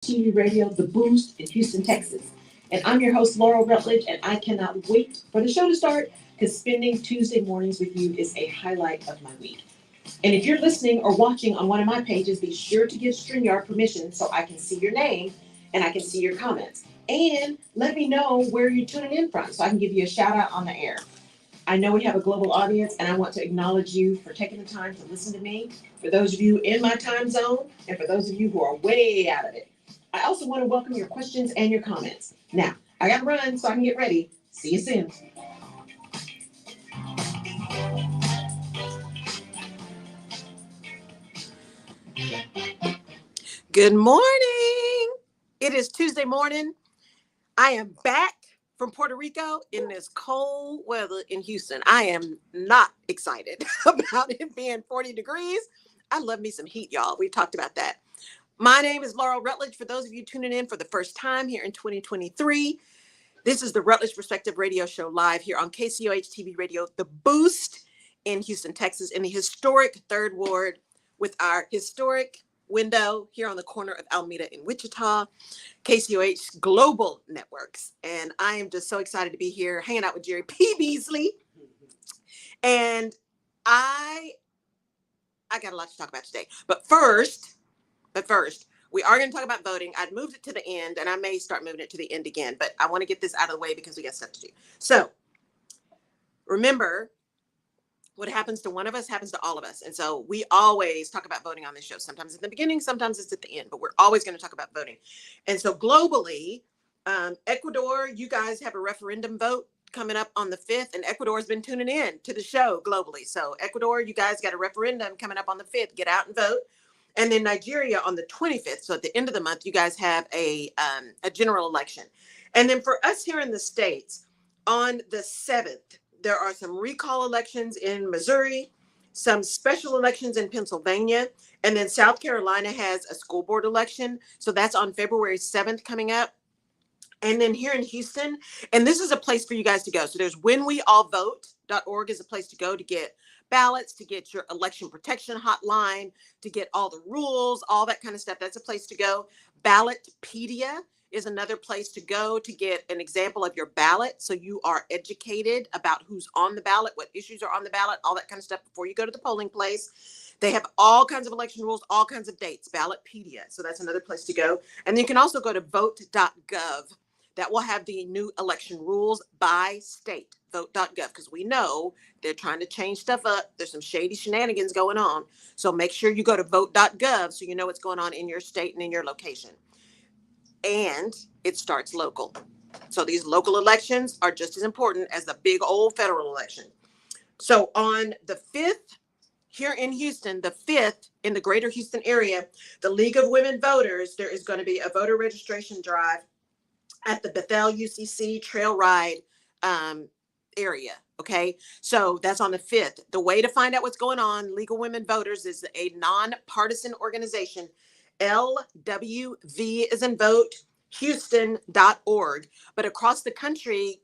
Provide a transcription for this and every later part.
TV radio, The Boost in Houston, Texas. And I'm your host, Laurel Rutledge, and I cannot wait for the show to start because spending Tuesday mornings with you is a highlight of my week. And if you're listening or watching on one of my pages, be sure to give StreamYard permission so I can see your name and I can see your comments. And let me know where you're tuning in from so I can give you a shout out on the air. I know we have a global audience, and I want to acknowledge you for taking the time to listen to me. For those of you in my time zone, and for those of you who are way out of it, I also want to welcome your questions and your comments. Now, I got to run so I can get ready. See you soon. Good morning. It is Tuesday morning. I am back from Puerto Rico in this cold weather in Houston. I am not excited about it being 40 degrees. I love me some heat, y'all. We talked about that. My name is Laurel Rutledge. For those of you tuning in for the first time here in 2023, this is the Rutledge Perspective Radio Show live here on KCOH TV Radio, The Boost in Houston, Texas, in the historic Third Ward with our historic window here on the corner of Alameda in Wichita, KCOH Global Networks. And I am just so excited to be here hanging out with Jerry P. Beasley. And I got a lot to talk about today. But first, we are going to talk about voting. I'd moved it to the end, and I may start moving it to the end again, but I want to get this out of the way because we got stuff to do. So remember, what happens to one of us happens to all of us. And so we always talk about voting on this show. Sometimes at the beginning, sometimes it's at the end, but we're always going to talk about voting. And so globally, Ecuador, you guys have a referendum vote coming up on the 5th, and Ecuador has been tuning in to the show globally. So Ecuador, you guys got a referendum coming up on the 5th. Get out and vote. And then Nigeria on the 25th. So at the end of the month, you guys have a general election. And then for us here in the States, on the 7th, there are some recall elections in Missouri, some special elections in Pennsylvania, and then South Carolina has a school board election. So that's on February 7th coming up. And then here in Houston, and this is a place for you guys to go. So there's whenweallvote.org is a place to go to get ballots, to get your election protection hotline, to get all the rules, all that kind of stuff. That's a place to go. Ballotpedia is another place to go to get an example of your ballot. So you are educated about who's on the ballot, what issues are on the ballot, all that kind of stuff before you go to the polling place. They have all kinds of election rules, all kinds of dates, Ballotpedia. So that's another place to go. And you can also go to vote.gov. That will have the new election rules by state, vote.gov, because we know they're trying to change stuff up. There's some shady shenanigans going on. So make sure you go to vote.gov so you know what's going on in your state and in your location. And it starts local. So these local elections are just as important as the big old federal election. So on the 5th, here in Houston, the 5th in the greater Houston area, the League of Women Voters, there is going to be a voter registration drive at the Bethel UCC trail ride area. Okay. So that's on the 5th. The way to find out what's going on, League of Women Voters is a nonpartisan organization. LWV is in vote, Houston.org. But across the country,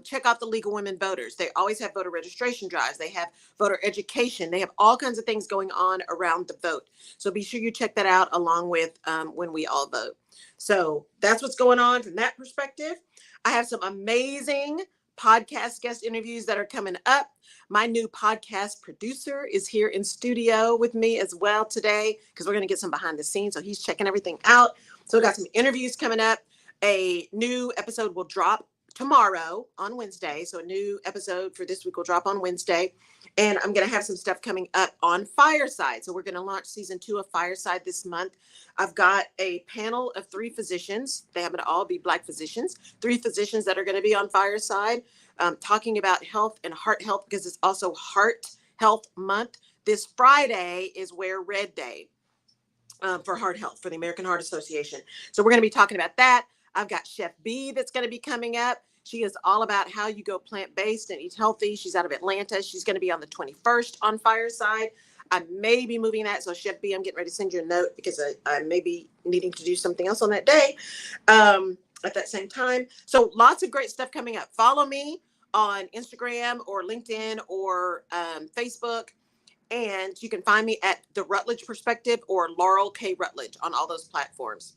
check out the League of Women Voters. They always have voter registration drives. They have voter education. They have all kinds of things going on around the vote. So be sure you check that out along with When We All Vote. So that's what's going on from that perspective. I have some amazing podcast guest interviews that are coming up. My new podcast producer is here in studio with me as well today because we're going to get some behind the scenes. So he's checking everything out. So we got some interviews coming up. A new episode will drop tomorrow on Wednesday. So a new episode for this week will drop on Wednesday. And I'm going to have some stuff coming up on Fireside. So we're going to launch season 2 of Fireside this month. I've got a panel of 3 physicians. They happen to all be Black physicians. 3 physicians that are going to be on Fireside talking about health and heart health because it's also Heart Health Month. This Friday is Wear Red Day for heart health for the American Heart Association. So we're going to be talking about that. I've got Chef B that's going to be coming up. She is all about how you go plant-based and eat healthy. She's out of Atlanta. She's going to be on the 21st on Fireside. I may be moving that. So Chef B, I'm getting ready to send you a note because I may be needing to do something else on that day at that same time. So lots of great stuff coming up. Follow me on Instagram or LinkedIn or Facebook. And you can find me at The Rutledge Perspective or Laurel K. Rutledge on all those platforms.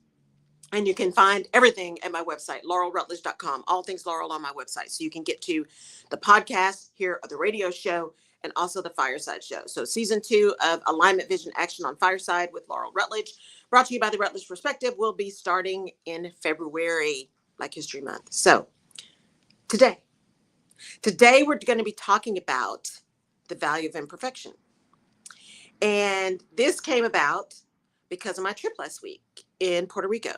And you can find everything at my website, laurelrutledge.com, all things Laurel on my website. So you can get to the podcast, hear the radio show, and also the Fireside Show. So season 2 of Alignment, Vision, Action on Fireside with Laurel Rutledge, brought to you by the Rutledge Perspective, will be starting in February, Black History Month. So today we're going to be talking about the value of imperfection. And this came about because of my trip last week in Puerto Rico.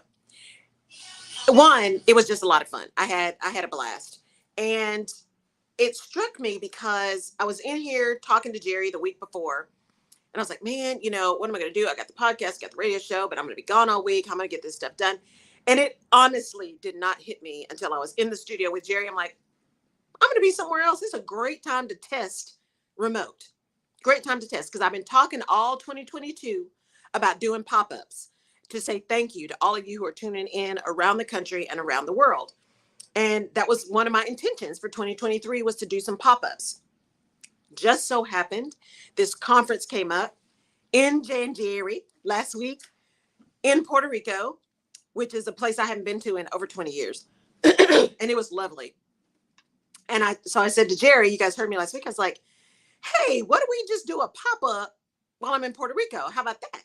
One, it was just a lot of fun. I had a blast. And it struck me because I was in here talking to Jerry the week before, and I was like, man, what am I going to do? I got the podcast, got the radio show, but I'm going to be gone all week. How am I going to get this stuff done? And it honestly did not hit me until I was in the studio with Jerry. I'm like, I'm going to be somewhere else. It's a great time to test remote. Great time to test, because I've been talking all 2022 about doing pop-ups to say thank you to all of you who are tuning in around the country and around the world. And that was one of my intentions for 2023, was to do some pop-ups. Just so happened, this conference came up in January last week in Puerto Rico, which is a place I haven't been to in over 20 years. And it was lovely. And so I said to Jerry, you guys heard me last week, I was like, hey, what if we just do a pop-up while I'm in Puerto Rico? How about that?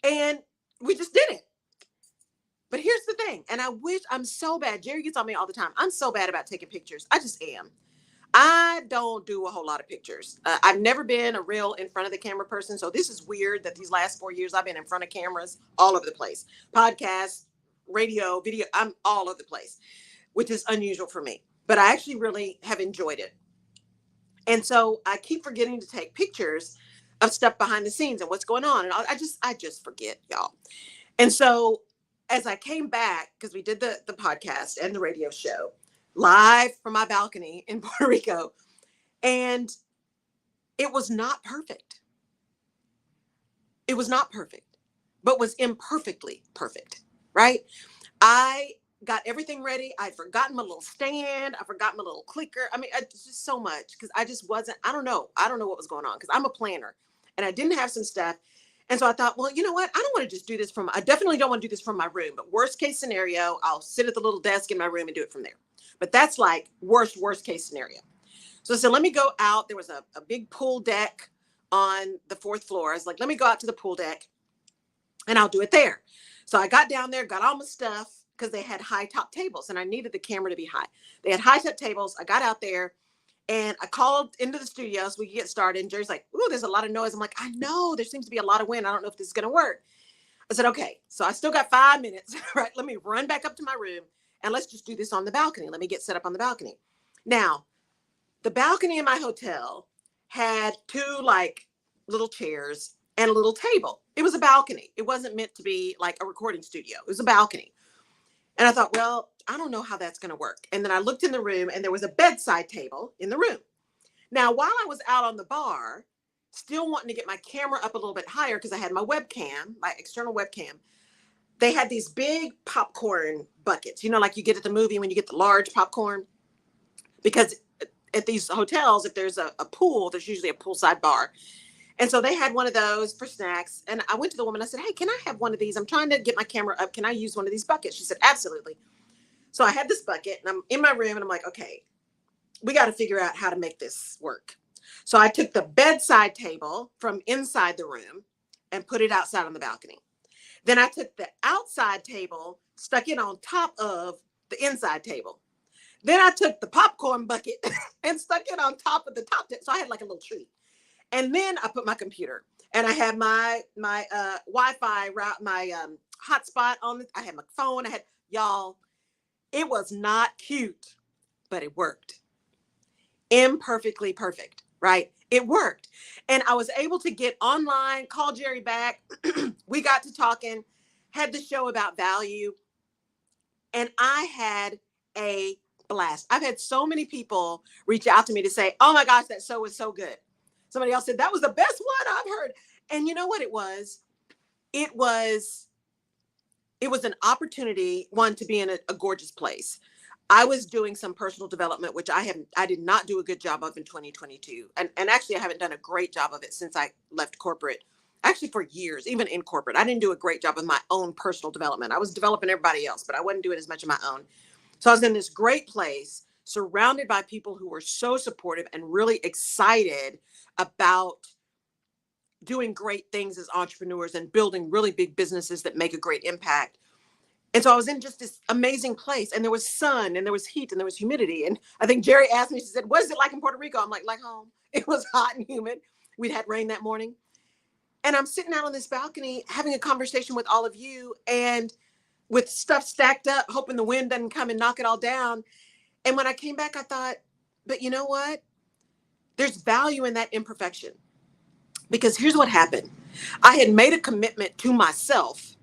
And we just did it. But here's the thing, and I'm so bad. Jerry gets on me all the time. I'm so bad about taking pictures. I just am. I don't do a whole lot of pictures. I've never been a real in front of the camera person. So this is weird that these last 4 years I've been in front of cameras all over the place. Podcasts, radio, video, I'm all over the place, which is unusual for me. But I actually really have enjoyed it. And so I keep forgetting to take pictures of stuff behind the scenes and what's going on. And I just forget, y'all. And so as I came back, because we did the podcast and the radio show live from my balcony in Puerto Rico, and it was not perfect. It was not perfect, but was imperfectly perfect, right? I got everything ready. I'd forgotten my little stand. I forgot my little clicker. I mean, just so much, because I just wasn't, I don't know what was going on, because I'm a planner and I didn't have some stuff. And so I thought, well, you know what? I don't want to just do this I definitely don't want to do this from my room, but worst case scenario, I'll sit at the little desk in my room and do it from there. But that's like worst case scenario. So I said, let me go out. There was a big pool deck on the 4th floor. I was like, let me go out to the pool deck and I'll do it there. So I got down there, got all my stuff, because they had high top tables and I needed the camera to be high. They had high top tables. I got out there and I called into the studio so we could get started. And Jerry's like, ooh, there's a lot of noise. I'm like, I know, there seems to be a lot of wind. I don't know if this is going to work. I said, okay, so I still got 5 minutes, right? Let me run back up to my room and let's just do this on the balcony. Let me get set up on the balcony. Now, the balcony in my hotel had 2 like little chairs and a little table. It was a balcony. It wasn't meant to be like a recording studio. It was a balcony. And I thought, well, I don't know how that's going to work. And then I looked in the room and there was a bedside table in the room. Now, while I was out on the bar, still wanting to get my camera up a little bit higher, because I had my webcam, my external webcam, they had these big popcorn buckets, like you get at the movie when you get the large popcorn. Because at these hotels, if there's a pool, there's usually a poolside bar. And so they had one of those for snacks. And I went to the woman. I said, hey, can I have one of these? I'm trying to get my camera up. Can I use one of these buckets? She said, absolutely. So I had this bucket and I'm in my room and I'm like, okay, we got to figure out how to make this work. So I took the bedside table from inside the room and put it outside on the balcony. Then I took the outside table, stuck it on top of the inside table. Then I took the popcorn bucket and stuck it on top of the top. So I had like a little tree. And then I put my computer and I had my Wi-Fi route, my hotspot on. I had my phone. I had, y'all, it was not cute, but it worked. Imperfectly perfect, right? It worked. And I was able to get online, call Jerry back. We got to talking, had the show about value. And I had a blast. I've had so many people reach out to me to say, oh my gosh, that show was so good. Somebody else said, that was the best one I've heard. And you know what it was? It was an opportunity, one, to be in a gorgeous place. I was doing some personal development, which I did not do a good job of in 2022. And actually, I haven't done a great job of it since I left corporate actually for years, even in corporate. I didn't do a great job of my own personal development. I was developing everybody else, but I wasn't doing as much of my own. So I was in this great place, surrounded by people who were so supportive and really excited about doing great things as entrepreneurs and building really big businesses that make a great impact. And so I was in just this amazing place, and there was sun and there was heat and there was humidity. And I think Jerry asked me, she said, "What is it like in Puerto Rico?" I'm like home. It was hot and humid. We'd had rain that morning. And I'm sitting out on this balcony having a conversation with all of you and with stuff stacked up, hoping the wind doesn't come and knock it all down. And when I came back, I thought, but you know what? There's value in that imperfection. Because here's what happened. I had made a commitment to myself,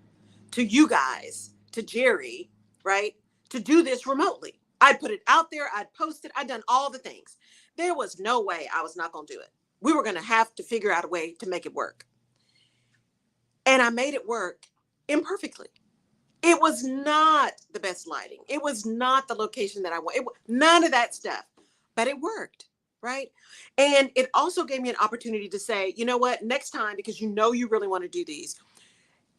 to you guys, to Jerry, right? To do this remotely. I'd put it out there. I'd post it. I'd done all the things. There was no way I was not going to do it. We were going to have to figure out a way to make it work. And I made it work imperfectly. It was not the best lighting. It was not the location that I want. None of that stuff, but it worked, right? And it also gave me an opportunity to say, you know what, next time, because you know you really want to do these,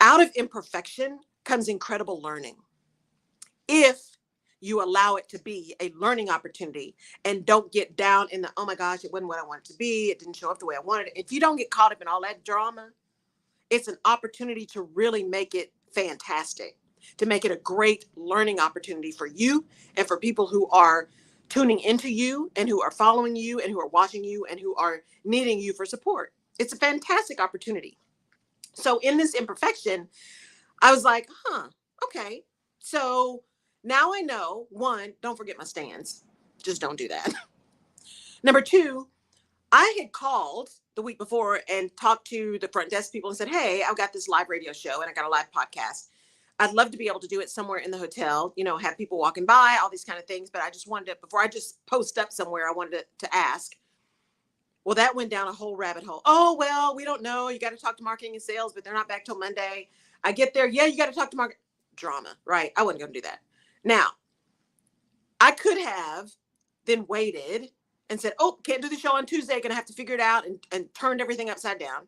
out of imperfection comes incredible learning. If you allow it to be a learning opportunity and don't get down in the, oh my gosh, it wasn't what I wanted it to be. It didn't show up the way I wanted it. If you don't get caught up in all that drama, it's an opportunity to really make it fantastic, to make it a great learning opportunity for you and for people who are tuning into you and who are following you and who are watching you and who are needing you for support. It's a fantastic opportunity. So in this imperfection, I was like, okay. So now I know, one, don't forget my stands. Just don't do that. Number two, I had called the week before and talked to the front desk people and said, hey, I've got this live radio show and I got a live podcast. I'd love to be able to do it somewhere in the hotel, have people walking by, all these kind of things. But I just wanted to, before I just post up somewhere, I wanted to ask. Well, that went down a whole rabbit hole. Oh, well, we don't know. You got to talk to marketing and sales, but they're not back till Monday. I get there. Yeah, you got to talk to market. Drama, right? I wasn't going to do that. Now, I could have then waited and said, oh, can't do the show on Tuesday. Going to have to figure it out and turned everything upside down.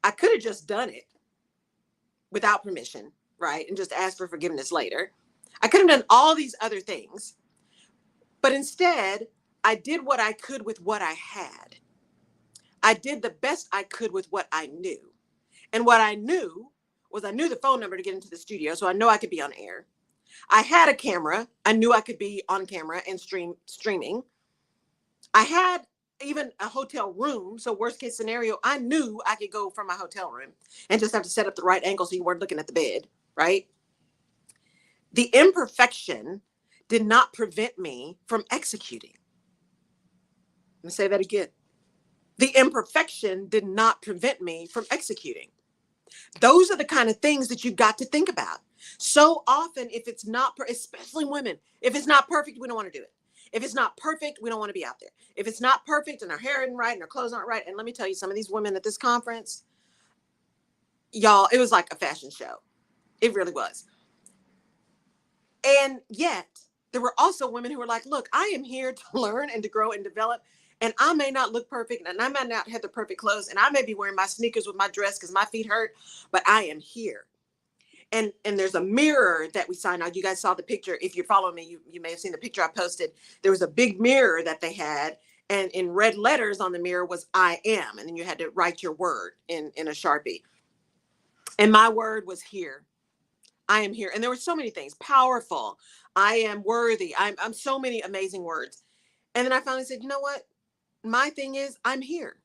I could have just done it without permission, right? And just asked for forgiveness later. I could have done all these other things. But instead, I did what I could with what I had. I did the best I could with what I knew. And what I knew was I knew the phone number to get into the studio, so I know I could be on air. I had a camera. I knew I could be on camera and streaming. I had even a hotel room. So worst case scenario, I knew I could go from my hotel room and just have to set up the right angle so you weren't looking at the bed, right? The imperfection did not prevent me from executing. Let me say that again. The imperfection did not prevent me from executing. Those are the kind of things that you've got to think about. So often, if it's not, especially women, if it's not perfect, we don't want to do it. If it's not perfect, we don't want to be out there. If it's not perfect and our hair isn't right and our clothes aren't right. And let me tell you, some of these women at this conference, y'all, it was like a fashion show. It really was. And yet there were also women who were like, look, I am here to learn and to grow and develop. And I may not look perfect and I might not have the perfect clothes. And I may be wearing my sneakers with my dress because my feet hurt, but I am here. And there's a mirror that we signed out. You guys saw the picture. If you're following me, you may have seen the picture I posted. There was a big mirror that they had. And in red letters on the mirror was I am. And then you had to write your word in a Sharpie. And my word was here. I am here. And there were so many things. Powerful. I am worthy. I'm so many amazing words. And then I finally said, you know what? My thing is, I'm here.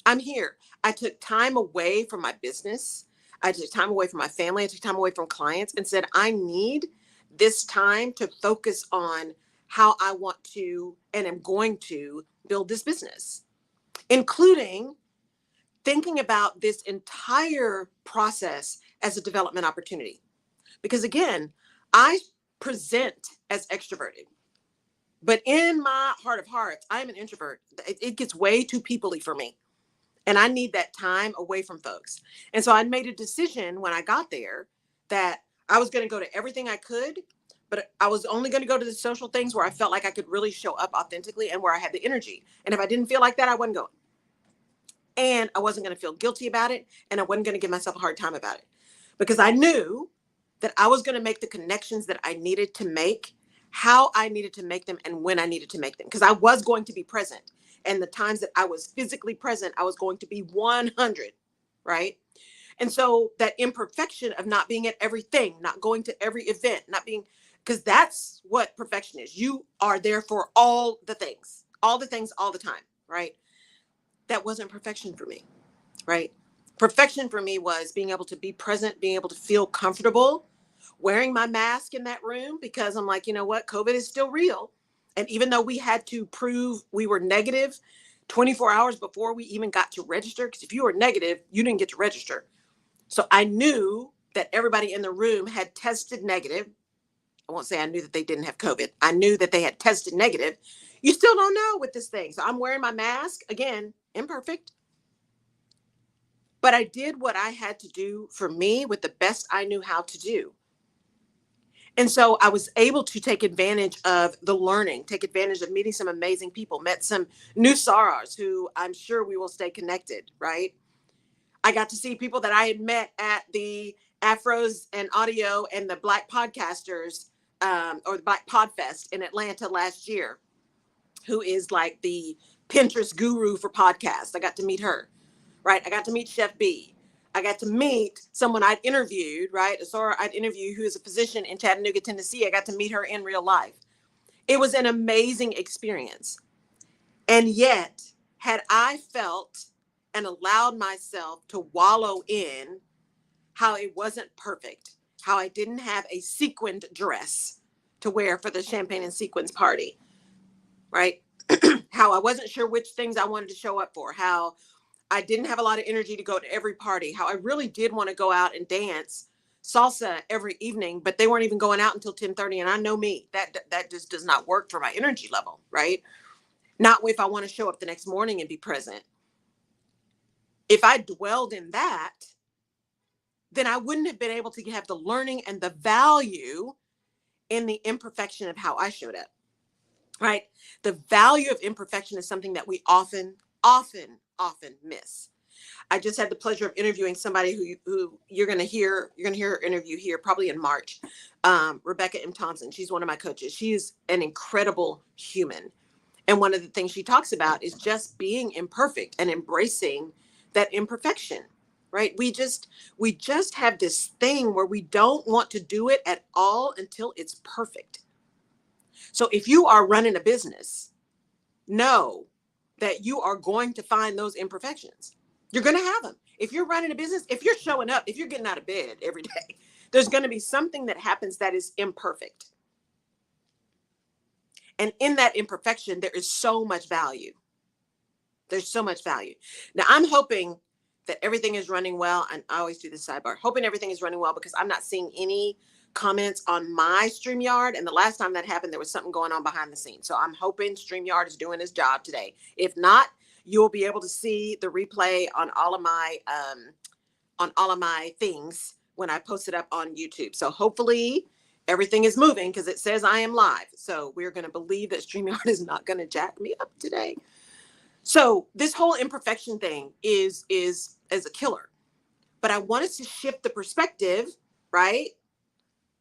I'm here. I took time away from my business. I took time away from my family. I took time away from clients and said, I need this time to focus on how I want to and am going to build this business, including thinking about this entire process as a development opportunity. Because again, I present as extroverted, but in my heart of hearts, I'm an introvert. It gets way too people-y for me. And I need that time away from folks. And so I made a decision when I got there that I was going to go to everything I could, but I was only going to go to the social things where I felt like I could really show up authentically and where I had the energy. And if I didn't feel like that, I wasn't going. And I wasn't going to feel guilty about it. And I wasn't going to give myself a hard time about it, because I knew that I was going to make the connections that I needed to make, how I needed to make them, and when I needed to make them, because I was going to be present. And the times that I was physically present, I was going to be 100, right? And so that imperfection of not being at everything, not going to every event, not being, because that's what perfection is. You are there for all the things, all the time, right? That wasn't perfection for me, right? Perfection for me was being able to be present, being able to feel comfortable, wearing my mask in that room, because I'm like, you know what? COVID is still real. And even though we had to prove we were negative 24 hours before we even got to register, because if you were negative, you didn't get to register. So I knew that everybody in the room had tested negative. I won't say I knew that they didn't have COVID. I knew that they had tested negative. You still don't know with this thing. So I'm wearing my mask, again, imperfect. But I did what I had to do for me with the best I knew how to do. And so I was able to take advantage of the learning, take advantage of meeting some amazing people, met some new sorors who I'm sure we will stay connected, right? I got to see people that I had met at the Afros and Audio and the Black Podcasters, or the Black Podfest in Atlanta last year, who is like the Pinterest guru for podcasts. I got to meet her, right? I got to meet Chef B. I got to meet someone I'd interviewed, right? A soror I'd interviewed who is a physician in Chattanooga, Tennessee. I got to meet her in real life. It was an amazing experience. And yet, had I felt and allowed myself to wallow in how it wasn't perfect, how I didn't have a sequined dress to wear for the champagne and sequins party, right? How I wasn't sure which things I wanted to show up for, how I didn't have a lot of energy to go to every party, how I really did want to go out and dance salsa every evening, but they weren't even going out until 10:30. And I know me, that just does not work for my energy level, right? Not if I want to show up the next morning and be present. If I dwelled in that, then I wouldn't have been able to have the learning and the value in the imperfection of how I showed up, right? The value of imperfection is something that we often miss. I just had the pleasure of interviewing somebody who you're going to hear her interview here probably in March. Rebecca M. Thompson. She's one of my coaches. She is an incredible human. And one of the things she talks about is just being imperfect and embracing that imperfection, right? We just have this thing where we don't want to do it at all until it's perfect. So if you are running a business, know that you are going to find those imperfections. You're going to have them. If you're running a business, if you're showing up, if you're getting out of bed every day, there's going to be something that happens that is imperfect. And in that imperfection, there is so much value. There's so much value. Now, I'm hoping that everything is running well. And I always do this sidebar, hoping everything is running well, because I'm not seeing any comments on my StreamYard. And the last time that happened, there was something going on behind the scenes. So I'm hoping StreamYard is doing its job today. If not, you'll be able to see the replay on all of my things when I post it up on YouTube. So hopefully everything is moving, because it says I am live. So we're going to believe that StreamYard is not going to jack me up today. So this whole imperfection thing is a killer. But I want us to shift the perspective, right?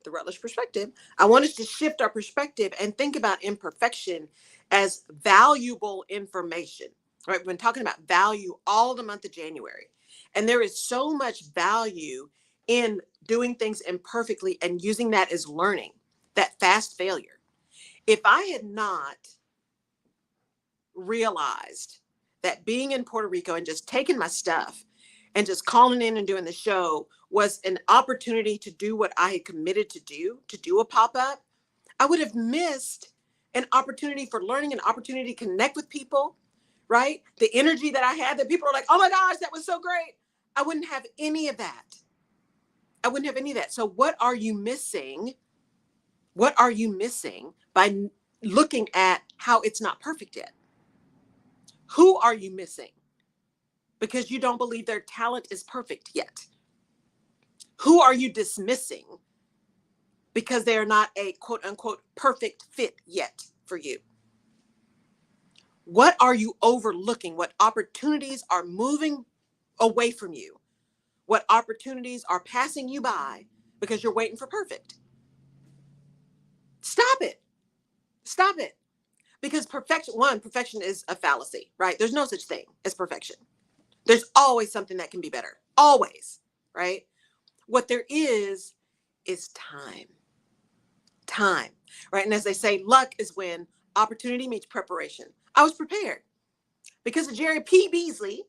The Rutledge perspective. I want us to shift our perspective and think about imperfection as valuable information, right? We've been talking about value all the month of January. And there is so much value in doing things imperfectly and using that as learning, that fast failure. If I had not realized that being in Puerto Rico and just taking my stuff and just calling in and doing the show was an opportunity to do what I had committed to do a pop-up, I would have missed an opportunity for learning, an opportunity to connect with people, right? The energy that I had, that people are like, oh my gosh, that was so great. I wouldn't have any of that. I wouldn't have any of that. So what are you missing? What are you missing by looking at how it's not perfect yet? Who are you missing because you don't believe their talent is perfect yet? Who are you dismissing because they are not a quote unquote perfect fit yet for you? What are you overlooking? What opportunities are moving away from you? What opportunities are passing you by because you're waiting for perfect? Stop it. Stop it. Because perfection is a fallacy, right? There's no such thing as perfection. There's always something that can be better. Always, right? What there is time. Time, right? And as they say, luck is when opportunity meets preparation. I was prepared because of Jerry P. Beasley.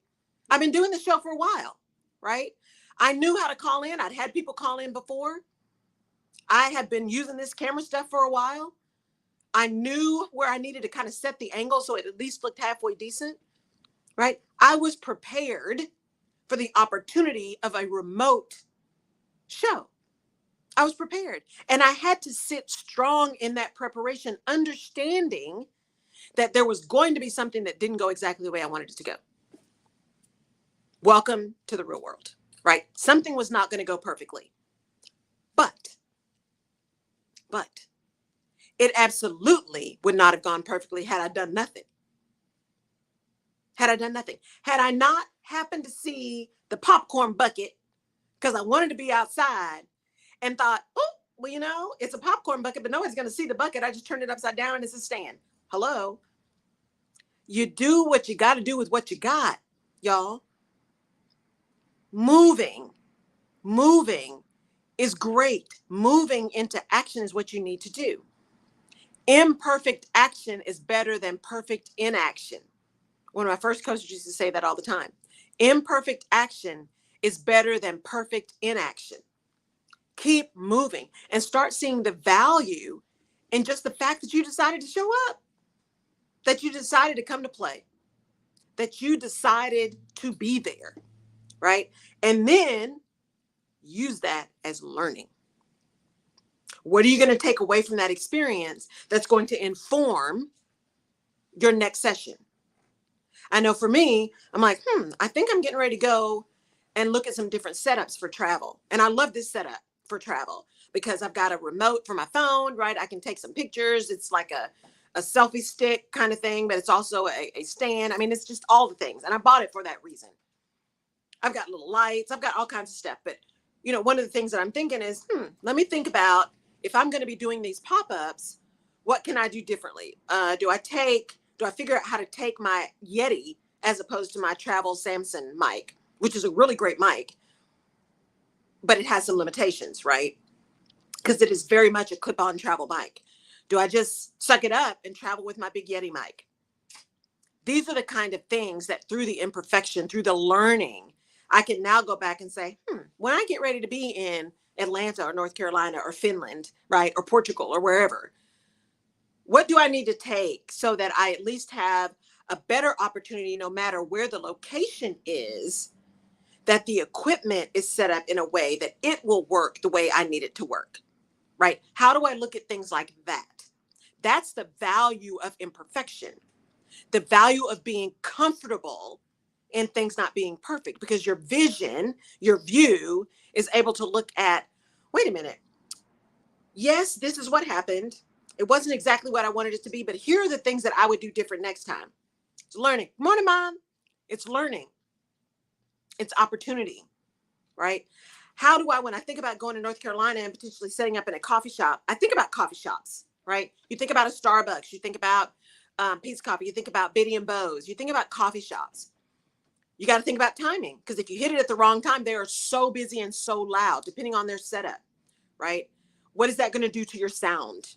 I've been doing the show for a while, right? I knew how to call in. I'd had people call in before. I had been using this camera stuff for a while. I knew where I needed to kind of set the angle so it at least looked halfway decent, right? I was prepared for the opportunity of a remote show. I was prepared. And I had to sit strong in that preparation, understanding that there was going to be something that didn't go exactly the way I wanted it to go. Welcome to the real world, right? Something was not going to go perfectly. But it absolutely would not have gone perfectly had I done nothing. Had I done nothing. Had I not happened to see the popcorn bucket because I wanted to be outside and thought, oh, well, it's a popcorn bucket, but nobody's going to see the bucket. I just turned it upside down and it's a stand. Hello. You do what you got to do with what you got, y'all. Moving is great. Moving into action is what you need to do. Imperfect action is better than perfect inaction. One of my first coaches used to say that all the time. Imperfect action is better than perfect inaction. Keep moving and start seeing the value in just the fact that you decided to show up, that you decided to come to play, that you decided to be there, right? And then use that as learning. What are you going to take away from that experience that's going to inform your next session? I know for me, I'm like, I think I'm getting ready to go and look at some different setups for travel. And I love this setup for travel because I've got a remote for my phone, right? I can take some pictures. It's like a selfie stick kind of thing, but it's also a stand. I mean, it's just all the things. And I bought it for that reason. I've got little lights. I've got all kinds of stuff. But, one of the things that I'm thinking is, let me think about if I'm going to be doing these pop-ups, what can I do differently? Do I figure out how to take my Yeti as opposed to my travel Samson mic, which is a really great mic, but it has some limitations, right? Because it is very much a clip-on travel mic. Do I just suck it up and travel with my big Yeti mic? These are the kind of things that through the imperfection, through the learning, I can now go back and say, when I get ready to be in Atlanta or North Carolina or Finland, right, or Portugal or wherever, what do I need to take so that I at least have a better opportunity, no matter where the location is, that the equipment is set up in a way that it will work the way I need it to work, right? How do I look at things like that? That's the value of imperfection, the value of being comfortable in things not being perfect, because your vision, your view is able to look at, wait a minute. Yes, this is what happened. It wasn't exactly what I wanted it to be, but here are the things that I would do different next time. It's learning. Good morning, Mom. It's learning. It's opportunity, right? How do I, when I think about going to North Carolina and potentially setting up in a coffee shop, I think about coffee shops, right? You think about a Starbucks, you think about Peace Coffee, you think about Biddy and Bo's, you think about coffee shops. You got to think about timing, because if you hit it at the wrong time, they are so busy and so loud, depending on their setup, right? What is that going to do to your sound?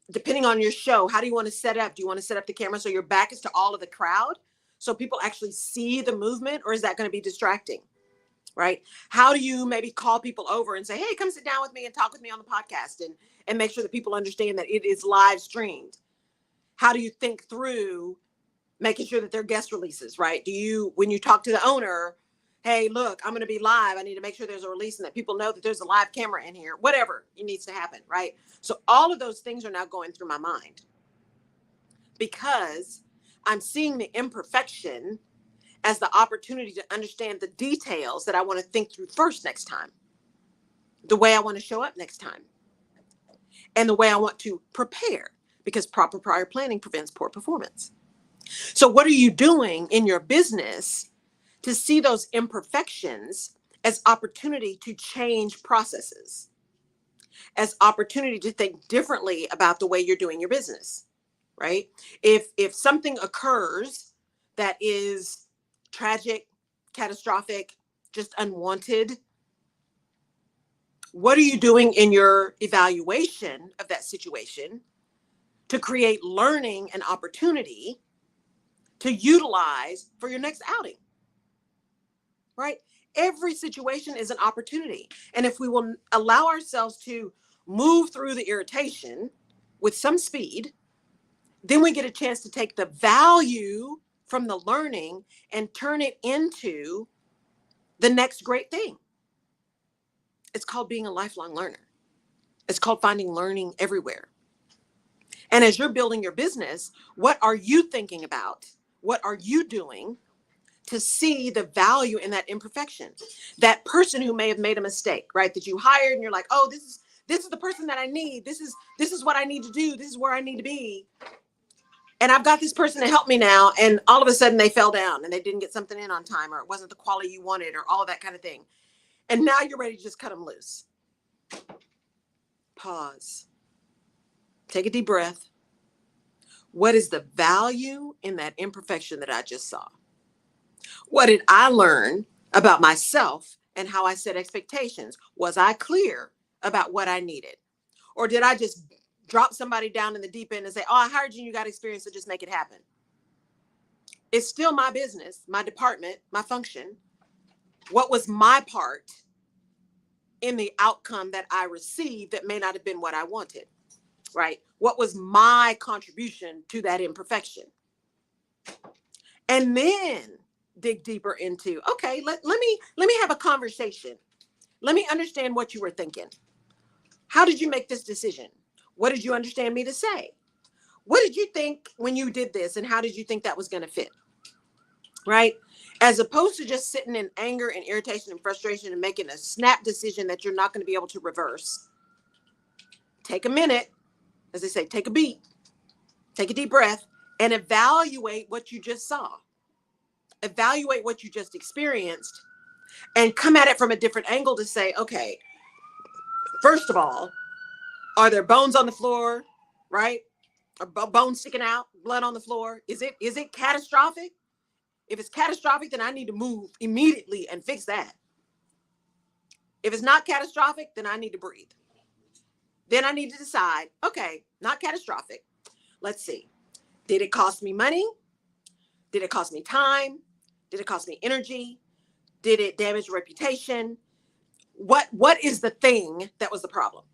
Depending on your show, how do you want to set up? Do you want to set up the camera so your back is to all of the crowd so people actually see the movement, or is that going to be distracting, right? How do you maybe call people over and say, hey, come sit down with me and talk with me on the podcast, and make sure that people understand that it is live streamed? How do you think through making sure that they're guest releases, right? Do you, when you talk to the owner, hey, look, I'm going to be live. I need to make sure there's a release and that people know that there's a live camera in here, whatever it needs to happen, right? So all of those things are now going through my mind because I'm seeing the imperfection as the opportunity to understand the details that I want to think through first next time, the way I want to show up next time, and the way I want to prepare. because proper prior planning prevents poor performance. So what are you doing in your business to see those imperfections as opportunity to change processes, as opportunity to think differently about the way you're doing your business, right? If something occurs that is tragic, catastrophic, just unwanted, what are you doing in your evaluation of that situation to create learning and opportunity to utilize for your next outing, right? Every situation is an opportunity. And if we will allow ourselves to move through the irritation with some speed, then we get a chance to take the value from the learning and turn it into the next great thing. It's called being a lifelong learner. It's called finding learning everywhere. And as you're building your business, what are you thinking about? What are you doing to see the value in that imperfection? That person who may have made a mistake, right? That you hired and you're like, oh, this is the person that I need. This is what I need to do. This is where I need to be. And I've got this person to help me now. And all of a sudden they fell down and they didn't get something in on time, or it wasn't the quality you wanted, or all of that kind of thing. And now you're ready to just cut them loose. Pause. Take a deep breath. What is the value in that imperfection that I just saw? What did I learn about myself and how I set expectations? Was I clear about what I needed? Or did I just drop somebody down in the deep end and say, oh, I hired you, you got experience, so just make it happen? It's still my business, my department, my function. What was my part in the outcome that I received that may not have been what I wanted, right? What was my contribution to that imperfection? And then dig deeper into, okay, let me have a conversation. Let me understand what you were thinking. How did you make this decision? What did you understand me to say? What did you think when you did this? And how did you think that was going to fit? Right? As opposed to just sitting in anger and irritation and frustration and making a snap decision that you're not going to be able to reverse. Take a minute, as they say, take a beat, take a deep breath, and evaluate what you just saw. Evaluate what you just experienced and come at it from a different angle to say, okay, first of all, are there bones on the floor, right? Are bones sticking out, blood on the floor? Is it catastrophic? If it's catastrophic, then I need to move immediately and fix that. If it's not catastrophic, then I need to breathe. Then I need to decide, okay, not catastrophic. Let's see. Did it cost me money? Did it cost me time? Did it cost me energy? Did it damage reputation? What is the thing that was the problem?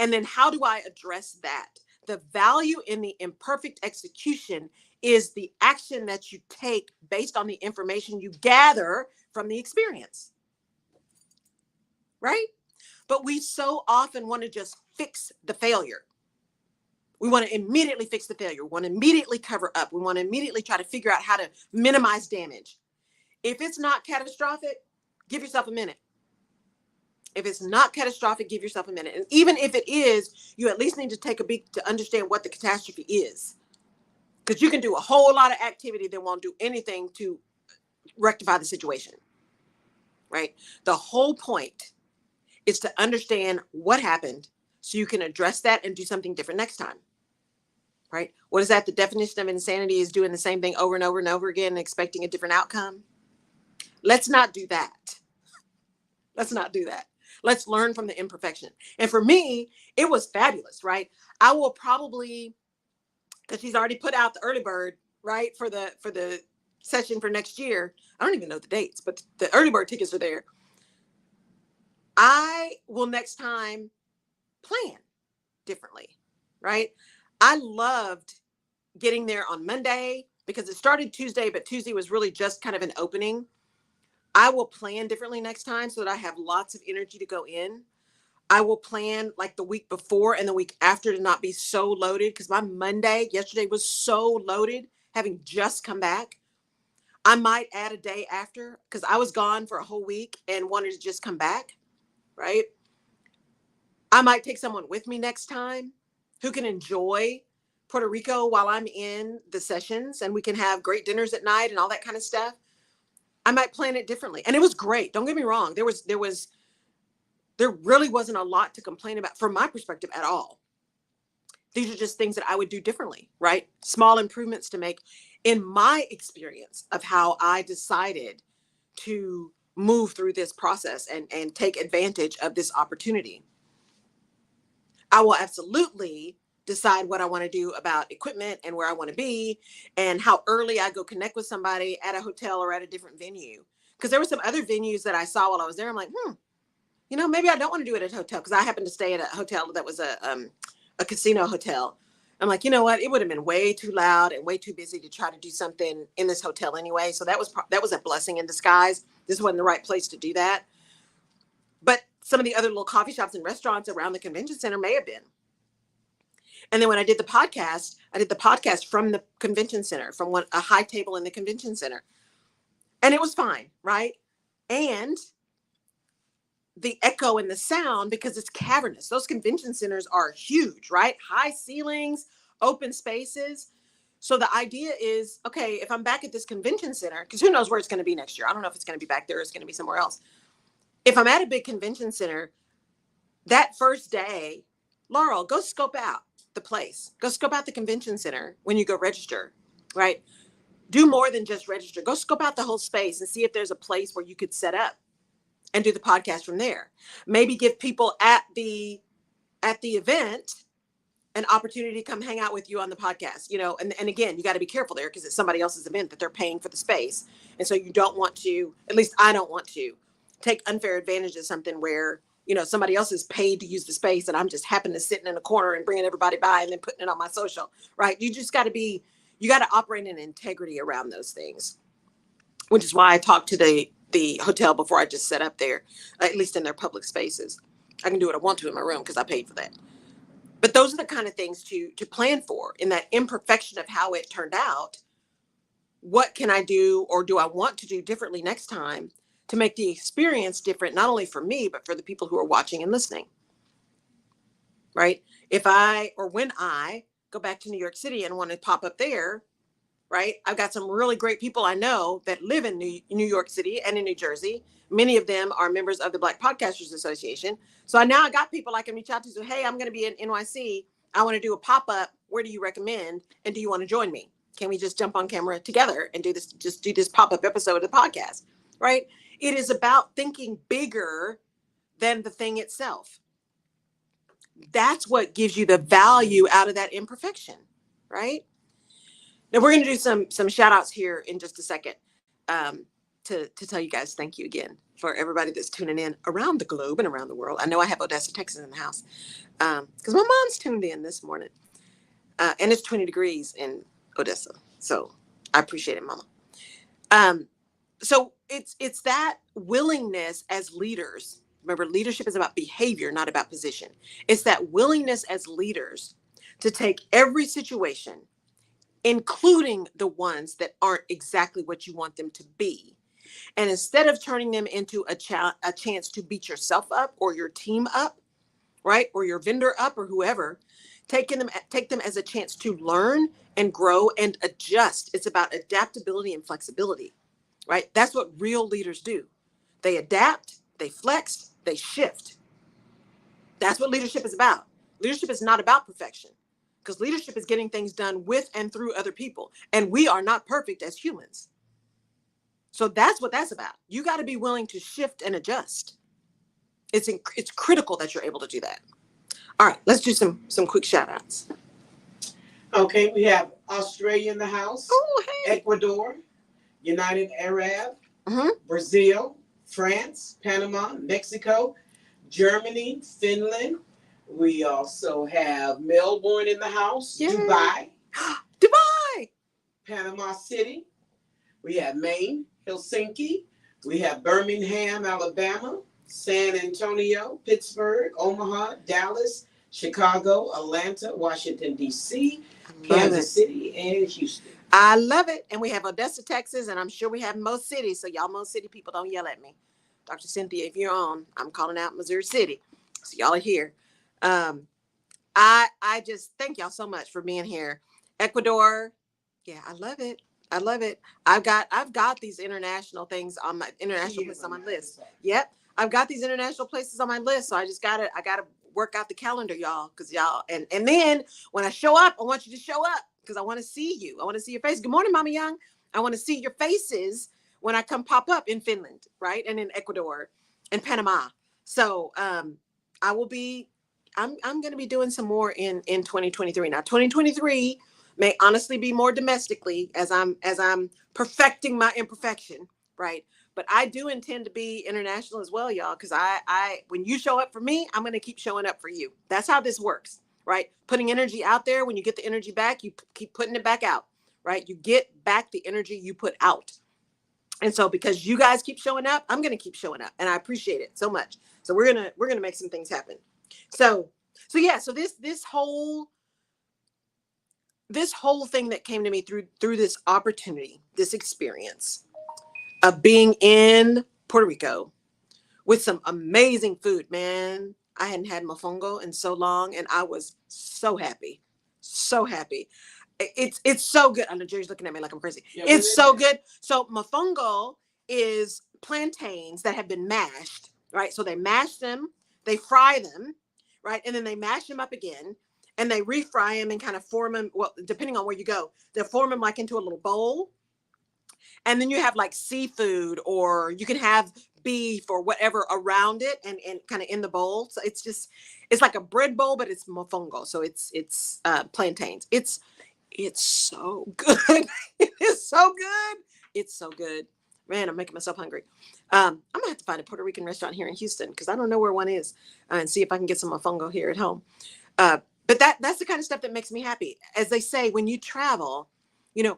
And then how do I address that? The value in the imperfect execution is the action that you take based on the information you gather from the experience, right? But we so often want to just fix the failure. We want to immediately fix the failure. We want to immediately cover up. We want to immediately try to figure out how to minimize damage. If it's not catastrophic, give yourself a minute. If it's not catastrophic, give yourself a minute. And even if it is, you at least need to take a beat to understand what the catastrophe is. Because you can do a whole lot of activity that won't do anything to rectify the situation, right? The whole point is to understand what happened so you can address that and do something different next time, right? What is that? The definition of insanity is doing the same thing over and over and over again and expecting a different outcome. Let's not do that. Let's not do that. Let's learn from the imperfection. And for me, it was fabulous, right? I will probably, because she's already put out the early bird, right, for the session for next year. I don't even know the dates, but the early bird tickets are there. I will next time plan differently, right? I loved getting there on Monday because it started Tuesday, but Tuesday was really just kind of an opening. I will plan differently next time so that I have lots of energy to go in. I will plan like the week before and the week after to not be so loaded, because my Monday yesterday was so loaded, having just come back. I might add a day after because I was gone for a whole week and wanted to just come back, right? I might take someone with me next time who can enjoy Puerto Rico while I'm in the sessions, and we can have great dinners at night and all that kind of stuff, I might plan it differently. And it was great. Don't get me wrong. There really wasn't a lot to complain about from my perspective at all. These are just things that I would do differently, right? Small improvements to make in my experience of how I decided to move through this process and take advantage of this opportunity. I will absolutely decide what I want to do about equipment and where I want to be and how early I go connect with somebody at a hotel or at a different venue. Because there were some other venues that I saw while I was there. I'm like, maybe I don't want to do it at a hotel, because I happened to stay at a hotel that was a casino hotel. I'm like, you know what? It would have been way too loud and way too busy to try to do something in this hotel anyway. So that was a blessing in disguise. This wasn't the right place to do that. But some of the other little coffee shops and restaurants around the convention center may have been. And then when I did the podcast from the convention center, from a high table in the convention center. And it was fine, right? And the echo and the sound, because it's cavernous. Those convention centers are huge, right? High ceilings, open spaces. So the idea is, okay, if I'm back at this convention center, because who knows where it's going to be next year? I don't know if it's going to be back there or it's going to be somewhere else. If I'm at a big convention center, that first day, Laurel, go scope out the place. Go scope out the convention center when you go register, right? Do more than just register. Go scope out the whole space and see if there's a place where you could set up and do the podcast from there. Maybe give people at the event an opportunity to come hang out with you on the podcast, and again, you got to be careful there because it's somebody else's event that they're paying for the space. And so you don't want to, at least I don't want to, take unfair advantage of something where, somebody else is paid to use the space and I'm just happen to sitting in a corner and bringing everybody by and then putting it on my social, right? You got to operate in integrity around those things, which is why I talked to the hotel before I just set up there, at least in their public spaces. I can do what I want to in my room because I paid for that. But those are the kind of things to plan for in that imperfection of how it turned out. What can I do, or do I want to do differently next time to make the experience different, not only for me, but for the people who are watching and listening, right? When I go back to New York City and want to pop up there, right? I've got some really great people I know that live in New York City and in New Jersey. Many of them are members of the Black Podcasters Association. So I got people I can reach out to say, hey, I'm going to be in NYC. I want to do a pop-up. Where do you recommend? And do you want to join me? Can we just jump on camera together and do this pop-up episode of the podcast, right? It is about thinking bigger than the thing itself. That's what gives you the value out of that imperfection, right? Now we're going to do some shout outs here in just a second to tell you guys thank you again for everybody that's tuning in around the globe and around the world. I know I have Odessa, Texas in the house because my mom's tuned in this morning and it's 20 degrees in Odessa. So I appreciate it, Mama. So it's that willingness as leaders. Remember, leadership is about behavior, not about position. It's that willingness as leaders to take every situation, including the ones that aren't exactly what you want them to be. And instead of turning them into a chance to beat yourself up or your team up, right? Or your vendor up or whoever, take them as a chance to learn and grow and adjust. It's about adaptability and flexibility, right? That's what real leaders do. They adapt, they flex, they shift. That's what leadership is about. Leadership is not about perfection, because leadership is getting things done with and through other people. And we are not perfect as humans. So that's what that's about. You got to be willing to shift and adjust. It's critical that you're able to do that. All right, let's do some quick shout outs. Okay, we have Australia in the house. Oh, hey. Ecuador, United Arab, Mm-hmm. Brazil, France, Panama, Mexico, Germany, Finland. We also have Melbourne in the house, Yay. Dubai, Dubai, Panama City. We have Maine, Helsinki. We have Birmingham, Alabama, San Antonio, Pittsburgh, Omaha, Dallas, Chicago, Atlanta, Washington, D.C., Kansas City, and Houston. I love it. And we have Odessa, Texas, and I'm sure we have most cities. So y'all most city people, don't yell at me. Dr. Cynthia, if you're on, I'm calling out Missouri City. So y'all are here. I just thank y'all so much for being here. Ecuador, yeah, I love it. I love it. I've got these international things on my international places on my list. Yep. I've got these international places on my list. So I gotta work out the calendar, y'all. Cause y'all and then when I show up, I want you to show up because I want to see you. I want to see your face. Good morning, Mama Young. I want to see your faces when I come pop up in Finland, right? And in Ecuador and Panama. So I will be I'm going to be doing some more in 2023. Now 2023 may honestly be more domestically as I'm perfecting my imperfection, right? But I do intend to be international as well, y'all, because I when you show up for me, I'm going to keep showing up for you. That's how this works, right? Putting energy out there, when you get the energy back, you keep putting it back out, right? You get back the energy you put out. And so because you guys keep showing up, I'm going to keep showing up, and I appreciate it so much. So we're going to make some things happen. So yeah, so this whole thing that came to me through this opportunity, this experience of being in Puerto Rico with some amazing food, man. I hadn't had mofongo in so long, and I was so happy. So happy. It's so good. I know Jerry's looking at me like I'm crazy. Yeah, it's so good. So mofongo is plantains that have been mashed, right? So they mash them, they fry them, right? And then they mash them up again, and they refry them and kind of form them. Well, depending on where you go, they form them like into a little bowl, and then you have like seafood, or you can have beef or whatever around it, and kind of in the bowl. So it's like a bread bowl, but it's mofongo. So it's plantains. It's so good. It is so good. It's so good. Man, I'm making myself hungry. I'm gonna have to find a Puerto Rican restaurant here in Houston because I don't know where one is, and see if I can get some mofongo here at home. But that's the kind of stuff that makes me happy. As they say, when you travel,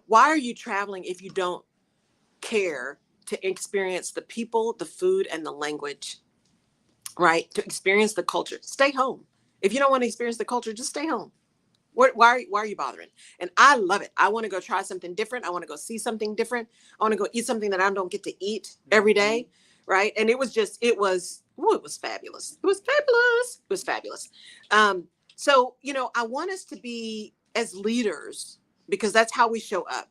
why are you traveling if you don't care to experience the people, the food, and the language, right? To experience the culture. Stay home. If you don't want to experience the culture, just stay home. Why are you bothering? And I love it. I want to go try something different. I want to go see something different. I want to go eat something that I don't get to eat every day, right? And it was fabulous. It was fabulous. It was fabulous. So, I want us to be, as leaders, because that's how we show up.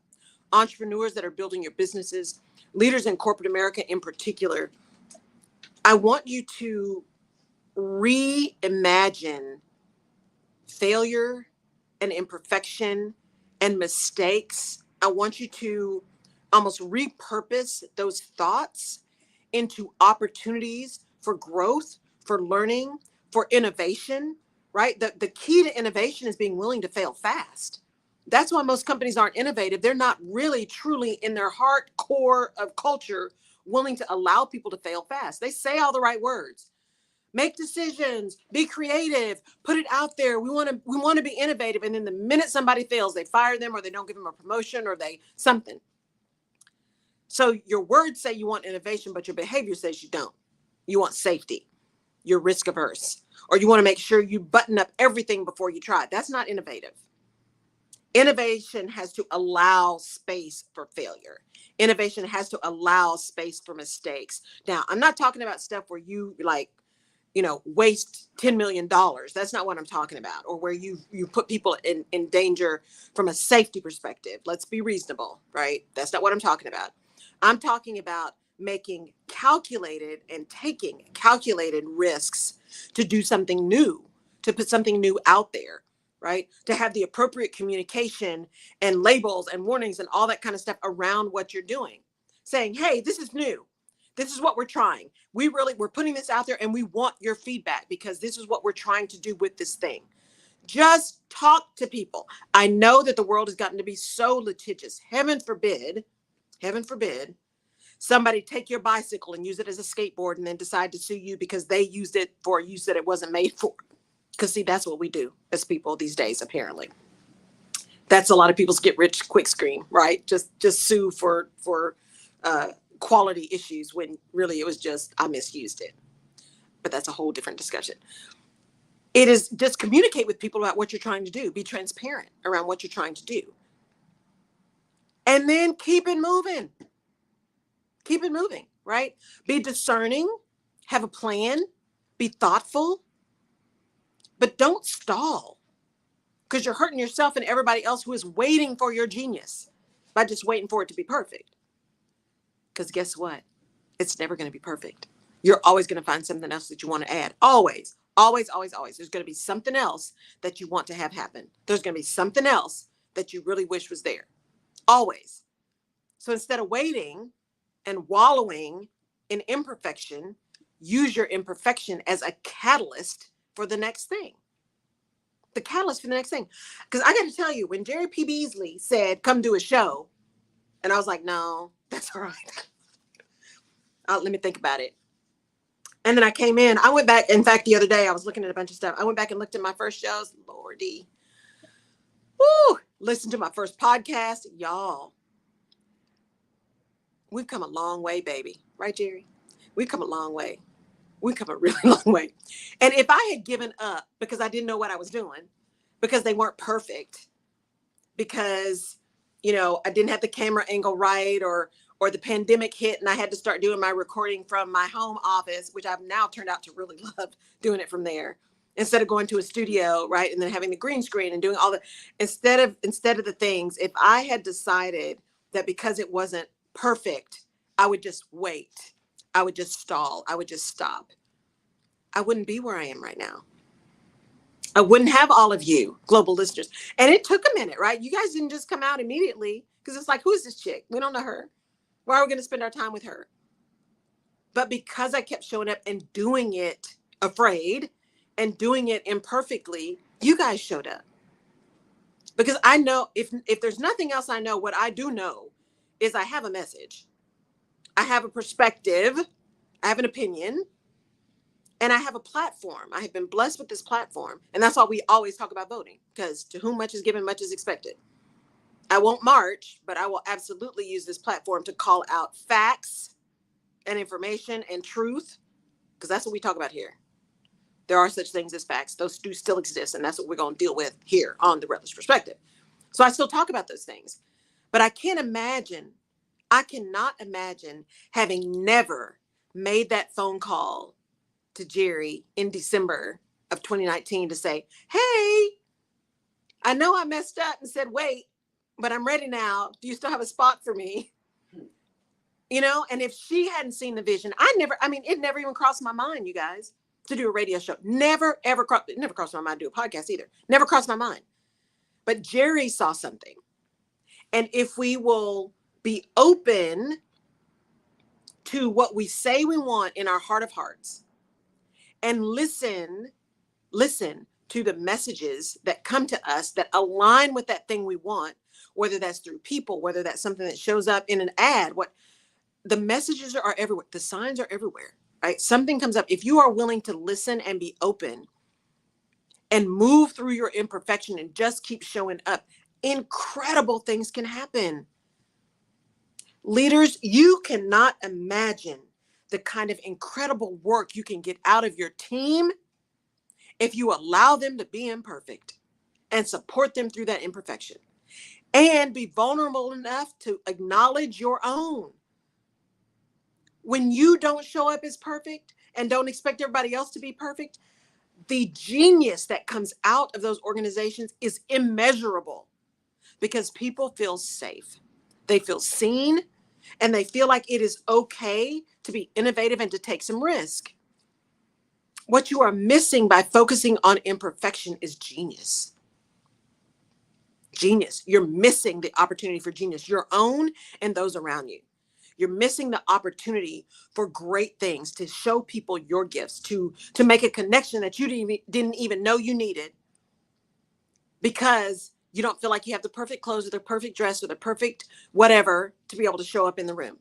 Entrepreneurs that are building your businesses, leaders in corporate America in particular. I want you to reimagine failure and imperfection and mistakes. I want you to almost repurpose those thoughts into opportunities for growth, for learning, for innovation, right? The key to innovation is being willing to fail fast. That's why most companies aren't innovative. They're not really, truly, in their heart core of culture, willing to allow people to fail fast. They say all the right words. Make decisions, be creative, put it out there. We want to be innovative. And then the minute somebody fails, they fire them, or they don't give them a promotion, or they something. So your words say you want innovation, but your behavior says you don't. You want safety. You're risk averse, or you want to make sure you button up everything before you try. That's not innovative. Innovation has to allow space for failure. Innovation has to allow space for mistakes. Now, I'm not talking about stuff where you waste $10 million. That's not what I'm talking about. Or where you put people in danger from a safety perspective. Let's be reasonable, right? That's not what I'm talking about. I'm talking about making calculated and taking calculated risks to do something new, to put something new out there, right? To have the appropriate communication and labels and warnings and all that kind of stuff around what you're doing. Saying, hey, this is new. This is what we're trying. We're putting this out there, and we want your feedback because this is what we're trying to do with this thing. Just talk to people. I know that the world has gotten to be so litigious. Heaven forbid, somebody take your bicycle and use it as a skateboard and then decide to sue you because they used it for a use that it wasn't made for. Because see, that's what we do as people these days, apparently. That's a lot of people's get rich quick scheme, right? Just sue for quality issues when really it was just I misused it. But that's a whole different discussion. It is just communicate with people about what you're trying to do. Be transparent around what you're trying to do. And then keep it moving. Keep it moving, right? Be discerning, have a plan, be thoughtful, But don't stall, because you're hurting yourself and everybody else who is waiting for your genius by just waiting for it to be perfect. Because guess what? It's never going to be perfect. You're always going to find something else that you want to add. Always, always, always, always. There's going to be something else that you want to have happen. There's going to be something else that you really wish was there. Always. So instead of waiting and wallowing in imperfection, use your imperfection as a catalyst for the next thing. The catalyst for the next thing. Because I got to tell you, when Jerry P. Beasley said, come do a show, and I was like, no, that's all right. Let me think about it. And then I came in. I went back. In fact, the other day, I was looking at a bunch of stuff. I went back and looked at my first shows. Lordy. Woo! Listened to my first podcast. Y'all, we've come a long way, baby. Right, Jerry? We've come a long way. We've come a really long way. And if I had given up because I didn't know what I was doing, because they weren't perfect, because, I didn't have the camera angle right, or the pandemic hit and I had to start doing my recording from my home office, which I've now turned out to really love doing it from there, instead of going to a studio, right? And then having the green screen and doing all the, instead of the things, if I had decided that because it wasn't perfect, I would just wait, I would just stall, I would just stop, I wouldn't be where I am right now. I wouldn't have all of you global listeners. And it took a minute, right? You guys didn't just come out immediately, because it's like, who's this chick? We don't know her. Why are we going to spend our time with her? But because I kept showing up and doing it afraid and doing it imperfectly, you guys showed up. Because I know if there's nothing else I know, what I do know is I have a message. I have a perspective. I have an opinion. And I have a platform. I have been blessed with this platform. And that's why we always talk about voting, because to whom much is given, much is expected. I won't march, but I will absolutely use this platform to call out facts and information and truth, because that's what we talk about here. There are such things as facts. Those do still exist, and that's what we're going to deal with here on the Rutledge Perspective. So I still talk about those things, but I cannot imagine having never made that phone call to Jerry in December of 2019 to say, hey, I know I messed up and said, wait, but I'm ready now. Do you still have a spot for me? And if she hadn't seen the vision, it never even crossed my mind, you guys, to do a radio show. It never crossed my mind to do a podcast either. Never crossed my mind. But Jerry saw something. And if we will be open to what we say we want in our heart of hearts, and listen to the messages that come to us that align with that thing we want, whether that's through people, whether that's something that shows up in an ad, the messages are everywhere. The signs are everywhere, right? Something comes up. If you are willing to listen and be open and move through your imperfection and just keep showing up, incredible things can happen. Leaders, you cannot imagine the kind of incredible work you can get out of your team if you allow them to be imperfect and support them through that imperfection, and be vulnerable enough to acknowledge your own. When you don't show up as perfect and don't expect everybody else to be perfect, the genius that comes out of those organizations is immeasurable, because people feel safe. They feel seen, and they feel like it is okay to be innovative and to take some risk. What you are missing by focusing on imperfection is genius. Genius. You're missing the opportunity for genius, your own and those around you. You're missing the opportunity for great things, to show people your gifts, to make a connection that you didn't even know you needed, because you don't feel like you have the perfect clothes or the perfect dress or the perfect whatever to be able to show up in the room.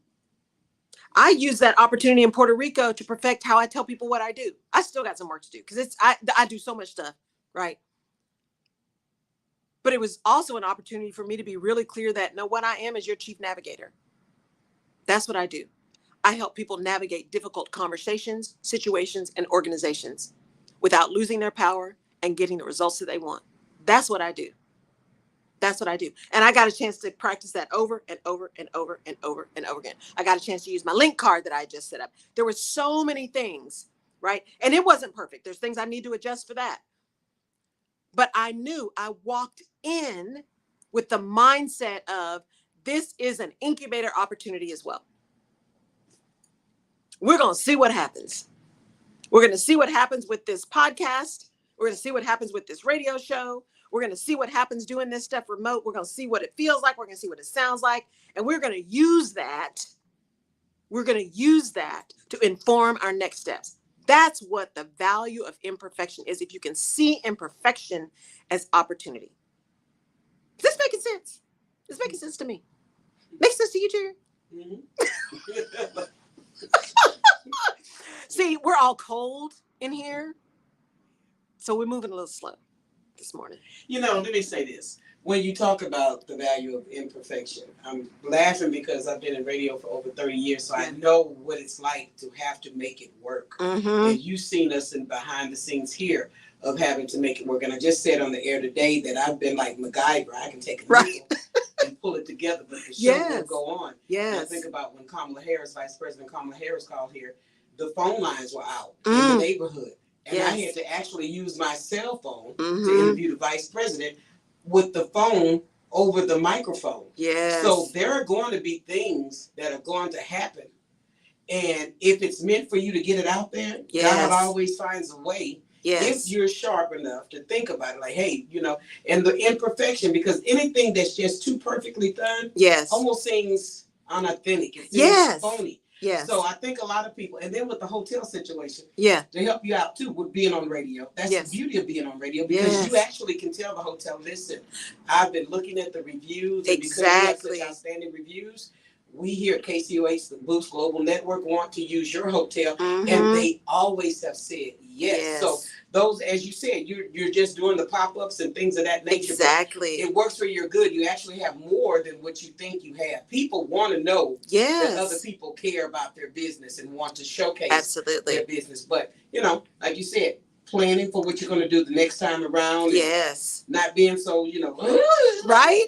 I use that opportunity in Puerto Rico to perfect how I tell people what I do. I still got some work to do, because I do so much stuff, right? But it was also an opportunity for me to be really clear that, no, what I am is your chief navigator. That's what I do. I help people navigate difficult conversations, situations, and organizations without losing their power and getting the results that they want. That's what I do. That's what I do. And I got a chance to practice that over and over and over and over and over again. I got a chance to use my link card that I just set up. There were so many things, right? And it wasn't perfect. There's things I need to adjust for that. I knew I walked in with the mindset of this is an incubator opportunity as well. We're going to see what happens. We're going to see what happens with this podcast. We're going to see what happens with this radio show. We're going to see what happens doing this stuff remote. We're going to see what it feels like. We're going to see what it sounds like. And we're going to use that. We're going to use that to inform our next steps. That's what the value of imperfection is. If you can see imperfection as opportunity. Is this making sense? It's making sense to me. Makes sense to you, Jerry? Mm-hmm. See, we're all cold in here. So we're moving a little slow this morning. You know, let me say this. When you talk about the value of imperfection, I'm laughing because I've been in radio for over 30 years, so I know what it's like to have to make it work. Mm-hmm. And you've seen us in behind the scenes here of having to make it work. And I just said on the air today that I've been like MacGyver. I can take a needle and pull it together, but the show will go on. Yes. And I think about when Kamala Harris, Vice President Kamala Harris, called here, the phone lines were out in the neighborhood. And I had to actually use my cell phone to interview the vice president with the phone over the microphone. Yes. So there are going to be things that are going to happen. And if it's meant for you to get it out there, God always finds a way. If you're sharp enough to think about it, like, hey, you know, and the imperfection, because anything that's just too perfectly done almost seems unauthentic. It seems phony. Yes. So I think a lot of people, and then with the hotel situation, to help you out too with being on radio. That's the beauty of being on radio, because you actually can tell the hotel, listen, I've been looking at the reviews, and because you have such outstanding reviews, we here at KCOH, the Boost Global Network, want to use your hotel, and they always have said yes. So those, as you said, you're just doing the pop-ups and things of that nature. Exactly. It works for your good. You actually have more than what you think you have. People want to know that other people care about their business and want to showcase their business. But, you know, like you said, planning for what you're going to do the next time around. Not being so, you know. Right?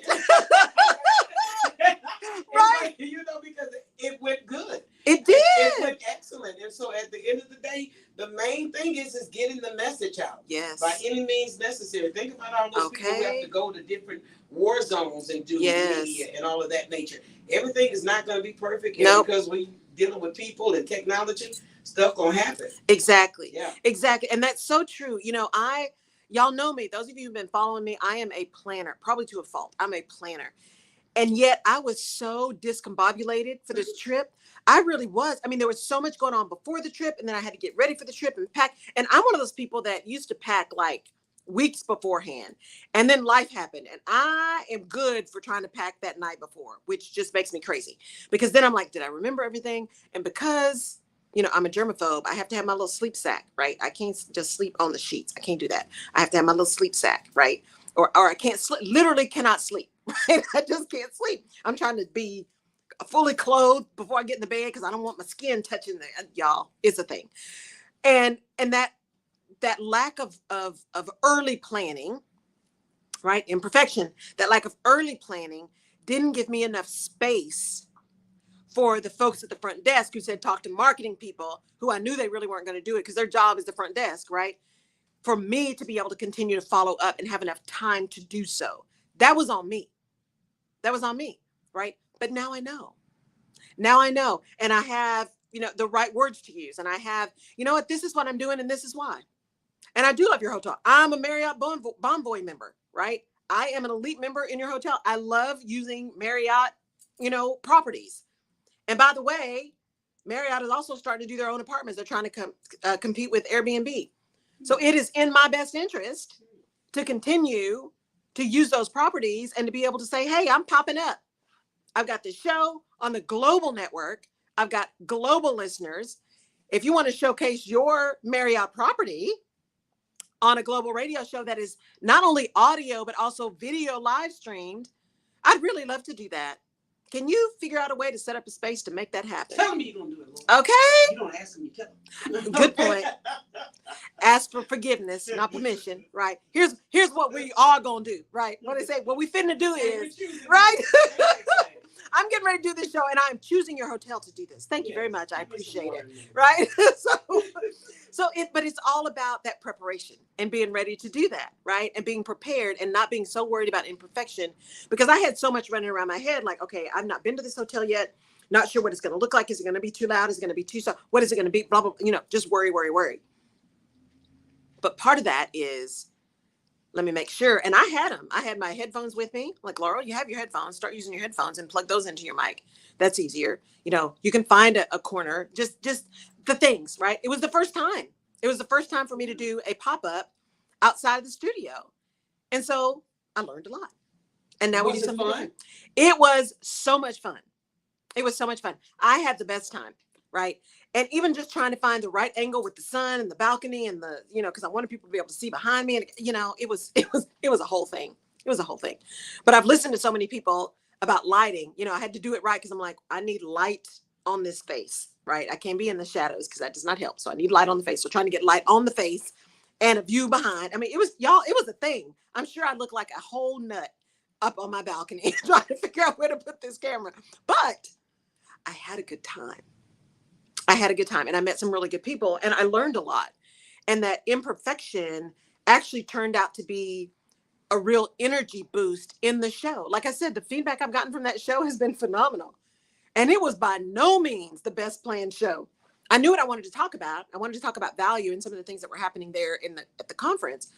Right. You know, because it went good. It did. It went excellent. And so at the end of the day, the main thing is getting the message out. Yes. By any means necessary. Think about all those people who have to go to different war zones and do media and all of that nature. Everything is not going to be perfect. And because we're dealing with people and technology, stuff going to happen. Exactly. Yeah. Exactly. And that's so true. You know, y'all know me. Those of you who've been following me, I am a planner, probably to a fault. I'm a planner. And yet I was so discombobulated for this trip. I really was. I mean, there was so much going on before the trip, and then I had to get ready for the trip and pack. And I'm one of those people that used to pack like weeks beforehand. And then life happened. And I am good for trying to pack that night before, which just makes me crazy. Because then I'm like, did I remember everything? And because, you know, I'm a germaphobe, I have to have my little sleep sack, right? I can't just sleep on the sheets. I can't do that. I have to have my little sleep sack, right? Or I can't sleep, literally cannot sleep. Right? I just can't sleep. I'm trying to be fully clothed before I get in the bed because I don't want my skin touching there. Y'all, it's a thing. And that lack of early planning, right? Imperfection, that lack of early planning didn't give me enough space for the folks at the front desk who said talk to marketing people who I knew they really weren't going to do it because their job is the front desk, right? For me to be able to continue to follow up and have enough time to do so. That was on me. That was on me, right? But now I know. Now I know. And I have, you know, the right words to use. And I have, you know what, this is what I'm doing and this is why. And I do love your hotel. I'm a Marriott Bonvoy member, right? I am an elite member in your hotel. I love using Marriott, you know, properties. And by the way, Marriott is also starting to do their own apartments. They're trying to compete with Airbnb. So it is in my best interest to continue to use those properties and to be able to say, hey, I'm popping up. I've got this show on the global network. I've got global listeners. If you want to showcase your Marriott property on a global radio show that is not only audio, but also video live streamed, I'd really love to do that. Can you figure out a way to set up a space to make that happen? Tell me you're going to do it, Lord. Okay. You don't ask them, you tell them. Good point. Ask for forgiveness, not permission, right? Here's what we are going to do, right? What they say, what we finna do is, right? I'm getting ready to do this show and I'm choosing your hotel to do this. Thank you very much. I appreciate it, right? But it's all about that preparation and being ready to do that, right? And being prepared and not being so worried about imperfection, because I had so much running around my head. Like, okay, I've not been to this hotel yet. Not sure what it's going to look like. Is it going to be too loud? Is it going to be too soft? What is it going to be? Blah, blah, just worry, worry, worry. But part of that is, let me make sure. And I had them. I had my headphones with me. Like, Laurel, you have your headphones. Start using your headphones and plug those into your mic. That's easier. You can find a corner, just the things, right? It was the first time. It was the first time for me to do a pop-up outside of the studio. And so I learned a lot. And now we do something fun. It was so much fun. It was so much fun. I had the best time, right? And even just trying to find the right angle with the sun and the balcony and because I wanted people to be able to see behind me. And, it was a whole thing. It was a whole thing. But I've listened to so many people about lighting. I had to do it right because I'm like, I need light on this face, right? I can't be in the shadows because that does not help. So I need light on the face. So trying to get light on the face and a view behind. I mean, it was a thing. I'm sure I look like a whole nut up on my balcony trying to figure out where to put this camera. But I had a good time. And I met some really good people and I learned a lot. And that imperfection actually turned out to be a real energy boost in the show. Like I said, the feedback I've gotten from that show has been phenomenal. And it was by no means the best planned show. I knew what I wanted to talk about. I wanted to talk about value and some of the things that were happening there at the conference.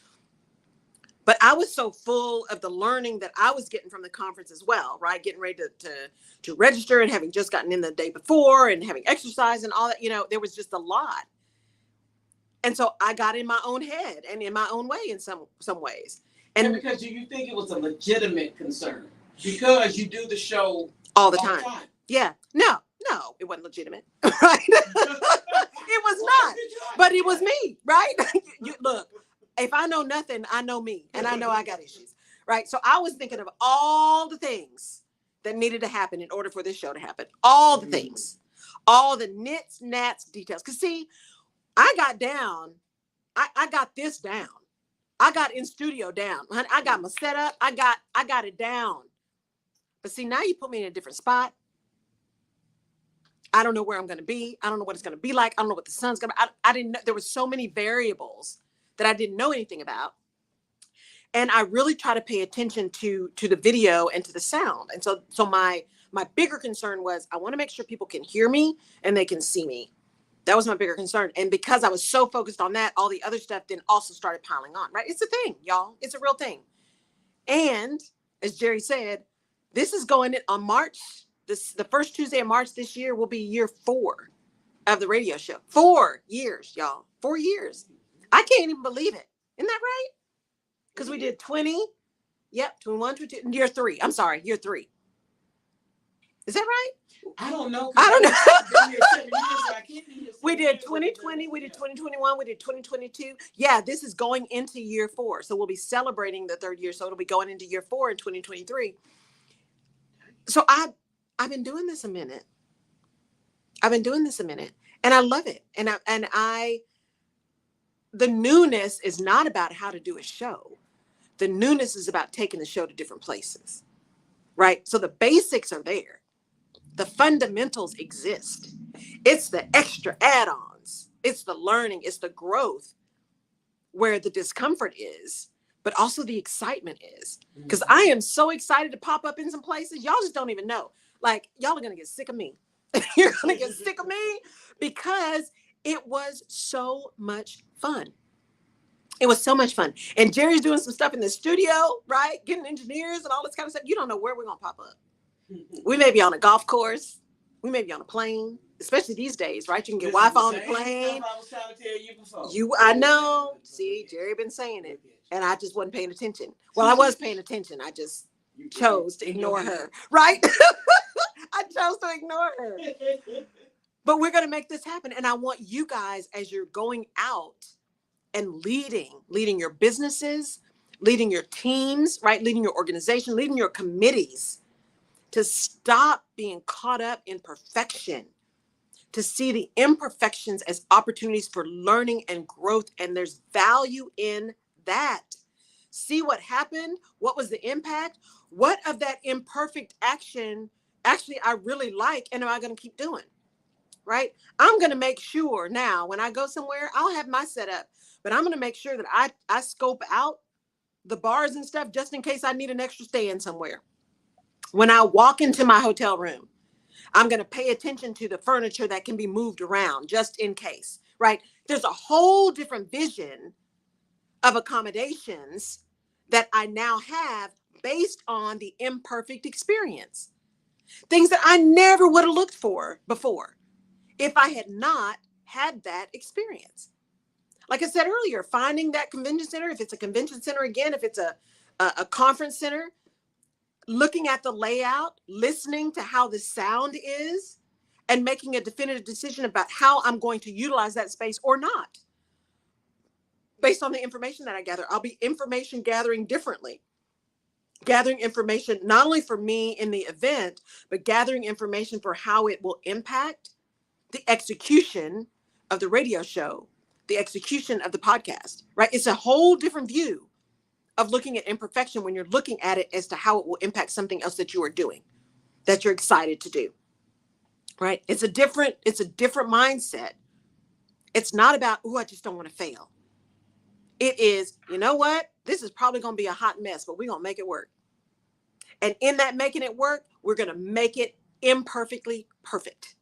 But I was so full of the learning that I was getting from the conference as well, right? Getting ready to register and having just gotten in the day before and having exercise and all that, there was just a lot. And so I got in my own head and in my own way in some ways. And because you think it was a legitimate concern because you do the show all the time. Yeah. No, it wasn't legitimate, right? It was not, but it was me, right? Look, if I know nothing, I know me, and I know I got issues, right? So I was thinking of all the things that needed to happen in order for this show to happen. All the things, all the nits, gnats, details. Because see, I got this down. I got in studio down. I got my setup. I got it down. But see, now you put me in a different spot. I don't know where I'm going to be. I don't know what it's going to be like. I don't know what the sun's going to be. I didn't know. There were so many variables that I didn't know anything about. And I really try to pay attention to the video and to the sound. And so my bigger concern was I want to make sure people can hear me and they can see me. That was my bigger concern. And because I was so focused on that, all the other stuff then also started piling on, right? It's a thing, y'all. It's a real thing. And as Jerry said, this is going in on March. The first Tuesday of March this year will be year 4 of the radio show. 4 years, y'all. 4 years. I can't even believe it. Isn't that right? Because we did 20. Yep, 21, 22, year 3. I'm sorry, year 3. Is that right? I don't know. We did 2020, we did 2021, we did 2022. Yeah, this is going into year 4. So we'll be celebrating the 3rd year. So it'll be going into year 4 in 2023. So I've been doing this a minute. And I love it. And the newness is not about how to do a show. The newness is about taking the show to different places, right? So the basics are there. The fundamentals exist. It's the extra add-ons. It's the learning. It's the growth where the discomfort is, but also the excitement is. Because I am so excited to pop up in some places. Y'all just don't even know. Like, y'all are going to get sick of me. You're going to get sick of me because it was so much fun. It was so much fun. And Jerry's doing some stuff in the studio, right? Getting engineers and all this kind of stuff. You don't know where we're going to pop up. We may be on a golf course. We may be on a plane, especially these days, right? You can get Wi-Fi on the plane. I was trying to tell you before. I know. See, Jerry been saying it, and I just wasn't paying attention. Well, I was paying attention. I just chose to ignore her, right? I chose to ignore her. But we're going to make this happen. And I want you guys, as you're going out and leading your businesses, leading your teams, right? Leading your organization, leading your committees, to stop being caught up in perfection, to see the imperfections as opportunities for learning and growth. And there's value in that. See what happened? What was the impact? What of that imperfect action actually I really like and am I going to keep doing? right? I'm going to make sure now when I go somewhere, I'll have my setup, but I'm going to make sure that I scope out the bars and stuff just in case I need an extra stand somewhere. When I walk into my hotel room, I'm going to pay attention to the furniture that can be moved around just in case, right? There's a whole different vision of accommodations that I now have based on the imperfect experience. Things that I never would have looked for before if I had not had that experience. Like I said earlier, finding that convention center, if it's a convention center again, if it's a conference center, looking at the layout, listening to how the sound is, and making a definitive decision about how I'm going to utilize that space or not. Based on the information that I gather, I'll be information gathering differently. Gathering information not only for me in the event, but gathering information for how it will impact the execution of the radio show, the execution of the podcast, right? It's a whole different view of looking at imperfection when you're looking at it as to how it will impact something else that you are doing, that you're excited to do, right? It's a different mindset. It's not about, oh, I just don't want to fail. It is, you know what? This is probably going to be a hot mess, but we're going to make it work. And in that making it work, we're going to make it imperfectly perfect.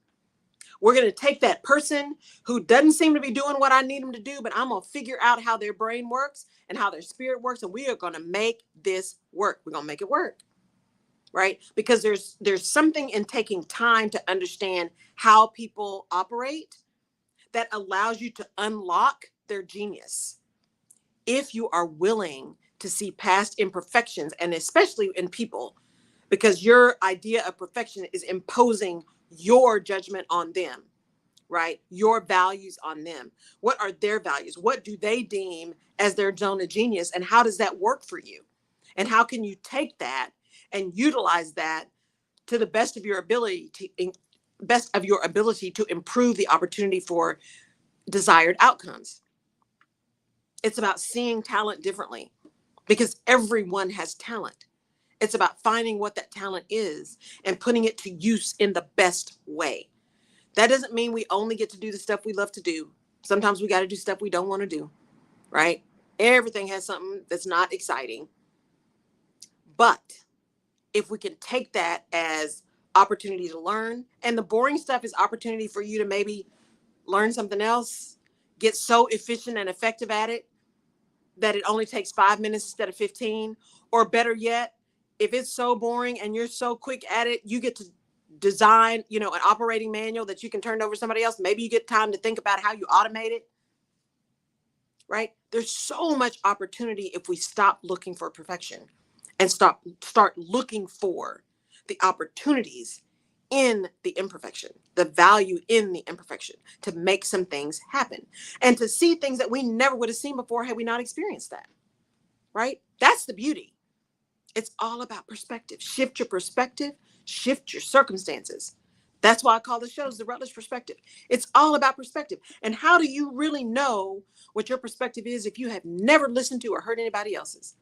We're going to take that person who doesn't seem to be doing what I need them to do, but I'm going to figure out how their brain works and how their spirit works. And we are going to make this work. We're going to make it work, right? Because there's something in taking time to understand how people operate that allows you to unlock their genius. If you are willing to see past imperfections, and especially in people, because your idea of perfection is imposing your judgment on them, right? Your values on them. What are their values? What do they deem as their zone of genius? And how does that work for you? And how can you take that and utilize that to the best of your ability to improve the opportunity for desired outcomes? It's about seeing talent differently because everyone has talent. It's about finding what that talent is and putting it to use in the best way. That doesn't mean we only get to do the stuff we love to do. Sometimes we got to do stuff we don't want to do, right? Everything has something that's not exciting. But if we can take that as opportunity to learn, and the boring stuff is opportunity for you to maybe learn something else, get so efficient and effective at it that it only takes 5 minutes instead of 15, or better yet, if it's so boring and you're so quick at it, you get to design, an operating manual that you can turn over to somebody else. Maybe you get time to think about how you automate it, right? There's so much opportunity if we stop looking for perfection and start looking for the opportunities in the imperfection, the value in the imperfection to make some things happen and to see things that we never would have seen before had we not experienced that, right? That's the beauty. It's all about perspective. Shift your perspective, shift your circumstances. That's why I call the shows the Rutledge Perspective. It's all about perspective. And how do you really know what your perspective is if you have never listened to or heard anybody else's?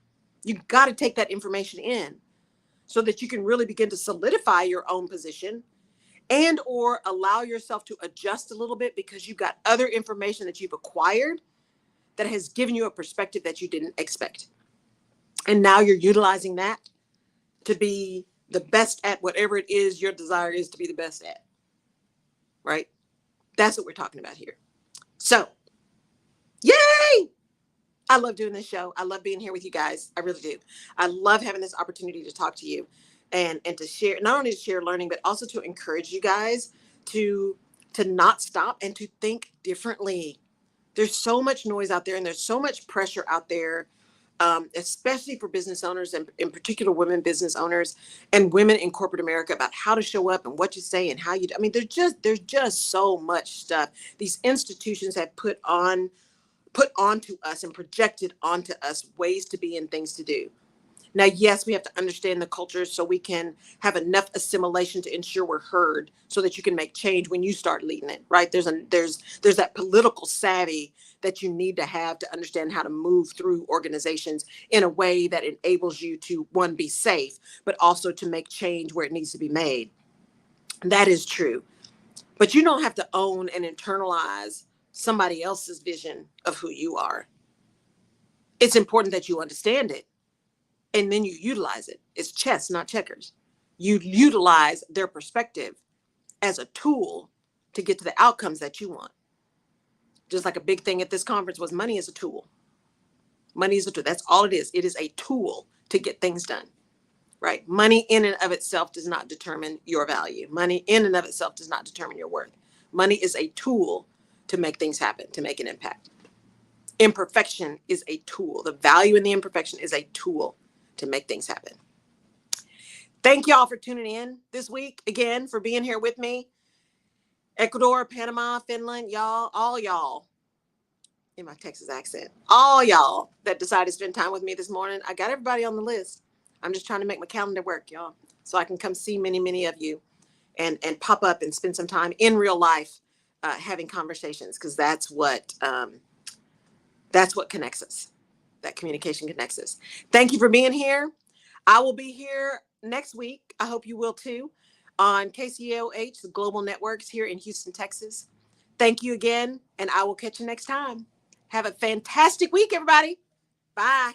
You got to take that information in so that you can really begin to solidify your own position and or allow yourself to adjust a little bit because you've got other information that you've acquired that has given you a perspective that you didn't expect. And now you're utilizing that to be the best at whatever it is your desire is to be the best at, right? That's what we're talking about here. So, yay! I love doing this show. I love being here with you guys. I really do. I love having this opportunity to talk to you and to share, not only to share learning, but also to encourage you guys to not stop and to think differently. There's so much noise out there and there's so much pressure out there, especially for business owners and in particular women business owners and women in corporate America about how to show up and what you say and how you do. I mean, there's just so much stuff these institutions have put onto us and projected onto us ways to be and things to do. Now, yes, we have to understand the culture so we can have enough assimilation to ensure we're heard so that you can make change when you start leading it, right? There's that political savvy that you need to have to understand how to move through organizations in a way that enables you to, one, be safe, but also to make change where it needs to be made. That is true. But you don't have to own and internalize somebody else's vision of who you are. It's important that you understand it and then you utilize it. It's chess, not checkers. You utilize their perspective as a tool to get to the outcomes that you want. Just like a big thing at this conference was money is a tool. Money is a tool. That's all it is. It is a tool to get things done, right? Money in and of itself does not determine your value. Money in and of itself does not determine your worth. Money is a tool to make things happen, to make an impact. Imperfection is a tool. The value in the imperfection is a tool to make things happen. Thank y'all for tuning in this week again, for being here with me. Ecuador, Panama, Finland, y'all, all y'all in my Texas accent, all y'all that decided to spend time with me this morning. I got everybody on the list. I'm just trying to make my calendar work, y'all, so I can come see many, many of you and pop up and spend some time in real life having conversations, because that's what connects us. That communication connects us. Thank you for being here. I will be here next week. I hope you will too, on KCOH, the Global Networks here in Houston, Texas. Thank you again, and I will catch you next time. Have a fantastic week, everybody. Bye.